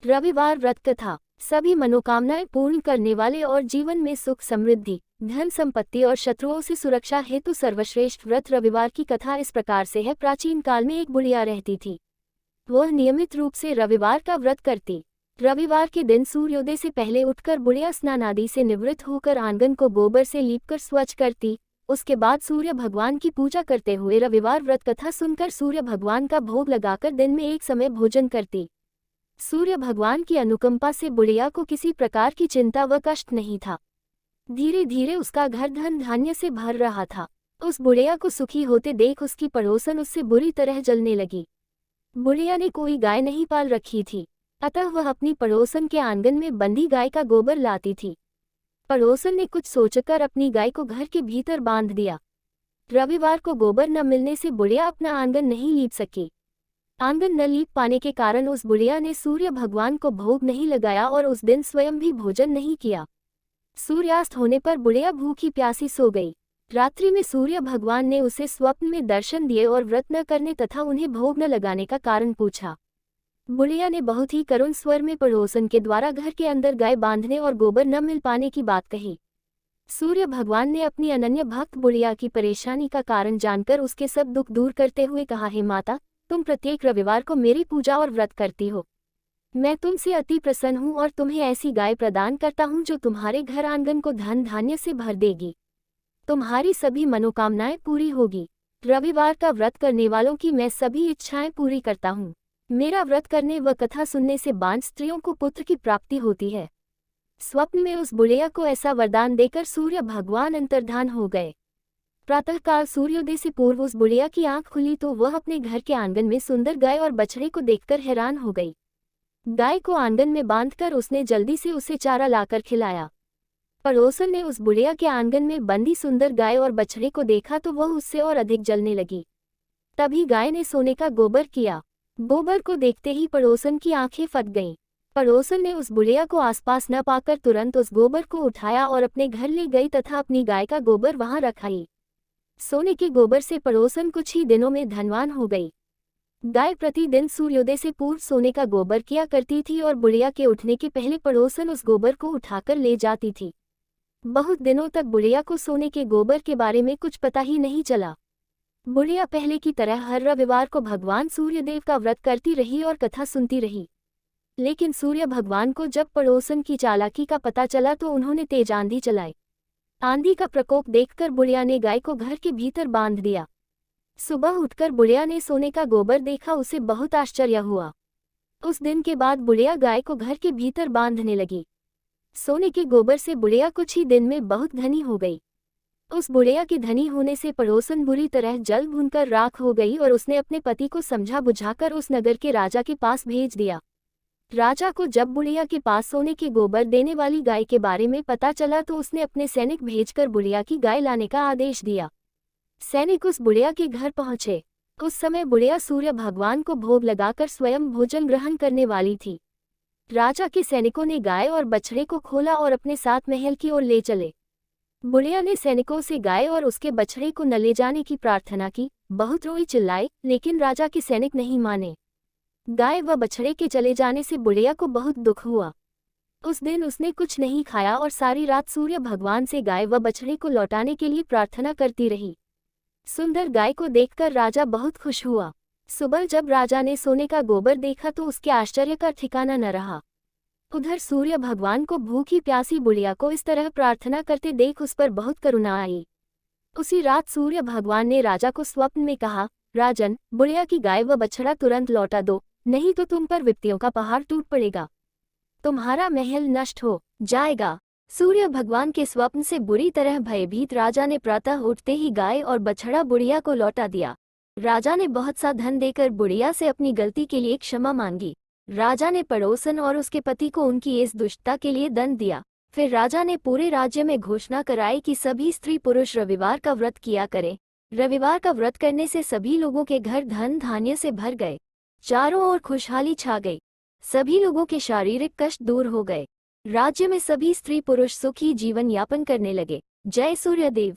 रविवार व्रत कथा। सभी मनोकामनाएं पूर्ण करने वाले और जीवन में सुख समृद्धि, धन संपत्ति और शत्रुओं से सुरक्षा हेतु सर्वश्रेष्ठ व्रत रविवार की कथा इस प्रकार से है। प्राचीन काल में एक बुढ़िया रहती थी। वह नियमित रूप से रविवार का व्रत करती। रविवार के दिन सूर्योदय से पहले उठकर बुढ़िया स्नान आदि से निवृत्त होकर आंगन को गोबर से लीपकर स्वच्छ करती। उसके बाद सूर्य भगवान की पूजा करते हुए रविवार व्रत कथा सुनकर सूर्य भगवान का भोग लगाकर दिन में एक समय भोजन करती। सूर्य भगवान की अनुकंपा से बुढ़िया को किसी प्रकार की चिंता व कष्ट नहीं था। धीरे धीरे उसका घर धन धान्य से भर रहा था। उस बुढ़िया को सुखी होते देख उसकी पड़ोसन उससे बुरी तरह जलने लगी। बुढ़िया ने कोई गाय नहीं पाल रखी थी, अतः वह अपनी पड़ोसन के आंगन में बंधी गाय का गोबर लाती थी। पड़ोसन ने कुछ सोचकर अपनी गाय को घर के भीतर बांध दिया। रविवार को गोबर न मिलने से बुढ़िया अपना आंगन नहीं लीप सकी। आंगन न लीप पाने के कारण उस बुढ़िया ने सूर्य भगवान को भोग नहीं लगाया और उस दिन स्वयं भी भोजन नहीं किया। सूर्यास्त होने पर बुढ़िया भूखी प्यासी सो गई। रात्रि में सूर्य भगवान ने उसे स्वप्न में दर्शन दिए और व्रत न करने तथा उन्हें भोग न लगाने का कारण पूछा। बुढ़िया ने बहुत ही करुण स्वर में पड़ोसन के द्वारा घर के अंदर गाय बांधने और गोबर न मिल पाने की बात कही। सूर्य भगवान ने अपनी अनन्य भक्त बुढ़िया की परेशानी का कारण जानकर उसके सब दुख दूर करते हुए कहा, हे माता, तुम प्रत्येक रविवार को मेरी पूजा और व्रत करती हो। मैं तुमसे अति प्रसन्न हूँ और तुम्हें ऐसी गाय प्रदान करता हूँ जो तुम्हारे घर आंगन को धन धान्य से भर देगी। तुम्हारी सभी मनोकामनाएं पूरी होगी। रविवार का व्रत करने वालों की मैं सभी इच्छाएं पूरी करता हूँ। मेरा व्रत करने व कथा सुनने से बांझ स्त्रियों को पुत्र की प्राप्ति होती है। स्वप्न में उस बुढ़िया को ऐसा वरदान देकर सूर्य भगवान अंतर्धान हो गए। प्रातःकाल सूर्योदय से पूर्व उस बुढ़िया की आंख खुली तो वह अपने घर के आंगन में सुंदर गाय और बछड़े को देखकर हैरान हो गई। गाय को आंगन में बांधकर उसने जल्दी से उसे चारा लाकर खिलाया। पड़ोसन ने उस बुढ़िया के आंगन में बंधी सुंदर गाय और बछड़े को देखा तो वह उससे और अधिक जलने लगी। तभी गाय ने सोने का गोबर किया। गोबर को देखते ही पड़ोसन की आंखें फट गईं। पड़ोसन ने उस बुढ़िया को आसपास न पाकर तुरंत उस गोबर को उठाया और अपने घर ले गई तथा अपनी गाय का गोबर वहां रखाई। सोने के गोबर से पड़ोसन कुछ ही दिनों में धनवान हो गई। गाय प्रतिदिन सूर्योदय से पूर्व सोने का गोबर किया करती थी और बुढ़िया के उठने के पहले पड़ोसन उस गोबर को उठाकर ले जाती थी। बहुत दिनों तक बुढ़िया को सोने के गोबर के बारे में कुछ पता ही नहीं चला। बुढ़िया पहले की तरह हर रविवार को भगवान सूर्यदेव का व्रत करती रही और कथा सुनती रही। लेकिन सूर्य भगवान को जब पड़ोसन की चालाकी का पता चला तो उन्होंने तेज आंधी चलाई। आंधी का प्रकोप देखकर बुढ़िया ने गाय को घर के भीतर बांध दिया। सुबह उठकर बुढ़िया ने सोने का गोबर देखा, उसे बहुत आश्चर्य हुआ। उस दिन के बाद बुढ़िया गाय को घर के भीतर बांधने लगी। सोने के गोबर से बुढ़िया कुछ ही दिन में बहुत धनी हो गई। उस बुढ़िया के धनी होने से पड़ोसन बुरी तरह जल भूनकर राख हो गई और उसने अपने पति को समझा बुझाकर उस नगर के राजा के पास भेज दिया। राजा को जब बुढ़िया के पास सोने के गोबर देने वाली गाय के बारे में पता चला तो उसने अपने सैनिक भेजकर बुढ़िया की गाय लाने का आदेश दिया। सैनिक उस बुढ़िया के घर पहुंचे। उस समय बुढ़िया सूर्य भगवान को भोग लगाकर स्वयं भोजन ग्रहण करने वाली थी। राजा के सैनिकों ने गाय और बछड़े को खोला और अपने साथ महल की ओर ले चले। बुढ़िया ने सैनिकों से गाय और उसके बछड़े को न ले जाने की प्रार्थना की। बहुत रोई चिल्लाई, लेकिन राजा के सैनिक नहीं माने। गाय व बछड़े के चले जाने से बुढ़िया को बहुत दुख हुआ। उस दिन उसने कुछ नहीं खाया और सारी रात सूर्य भगवान से गाय व बछड़े को लौटाने के लिए प्रार्थना करती रही। सुंदर गाय को देखकर राजा बहुत खुश हुआ। सुबह जब राजा ने सोने का गोबर देखा तो उसके आश्चर्य का ठिकाना न रहा। उधर सूर्य भगवान को भूखी प्यासी बुढ़िया को इस तरह प्रार्थना करते देख उस पर बहुत करुणा आई। उसी रात सूर्य भगवान ने राजा को स्वप्न में कहा, राजन, बुढ़िया की गाय व बछड़ा तुरंत लौटा दो, नहीं तो तुम पर विपत्तियों का पहाड़ टूट पड़ेगा। तुम्हारा महल नष्ट हो जाएगा। सूर्य भगवान के स्वप्न से बुरी तरह भयभीत राजा ने प्रातः उठते ही गाय और बछड़ा बुढ़िया को लौटा दिया। राजा ने बहुत सा धन देकर बुढ़िया से अपनी गलती के लिए क्षमा मांगी। राजा ने पड़ोसन और उसके पति को उनकी इस दुष्टता के लिए दंड दिया। फिर राजा ने पूरे राज्य में घोषणा कराई कि सभी स्त्री पुरुष रविवार का व्रत किया करें। रविवार का व्रत करने से सभी लोगों के घर धन धान्य से भर गए। चारों ओर खुशहाली छा गई। सभी लोगों के शारीरिक कष्ट दूर हो गए। राज्य में सभी स्त्री पुरुष सुखी जीवन यापन करने लगे। जय सूर्यदेव।